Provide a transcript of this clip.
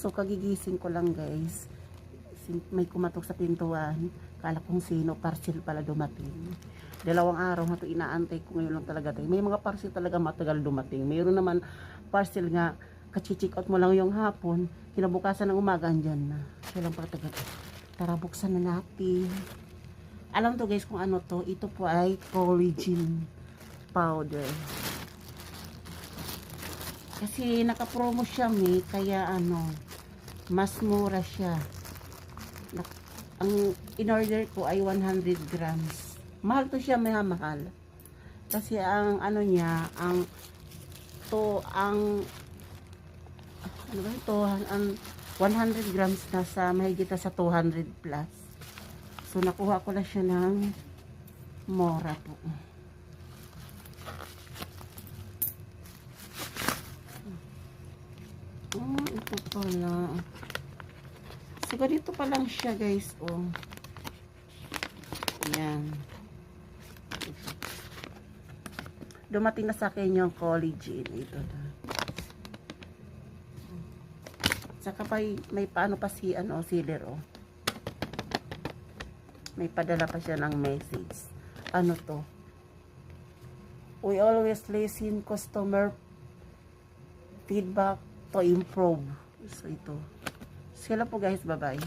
So, kagigising ko lang guys. May kumatok sa pintuan. Kala kong sino, parcel pala dumating. 2 araw na to inaantay ko, ngayon lang talaga tayo. May mga parcel talaga matagal dumating. Mayroon naman parcel nga, kachi-check out mo lang yung hapon, kinabukasan ng umaga, andyan na. Siya lang patagal. Tara, buksan na natin. Alam to guys kung ano to. Ito po ay collagen powder. Kasi naka-promo siya kaya mas mura siya. Ang in-order ko ay 100 grams. Mahal to siya, mahal. Kasi ang niya, ang 100 grams na sa mahigit sa 200 plus. So nakuha ko na siya ng mura po. Ito pala. So, ganito pa lang siya, guys. Yan. Dumating na sa akin yung collagen. Ito na. Saka may paano pa sealer, May padala pa siya ng message. Ano to? We always listen customer feedback to improve. So, ito. Sila po guys, bye-bye.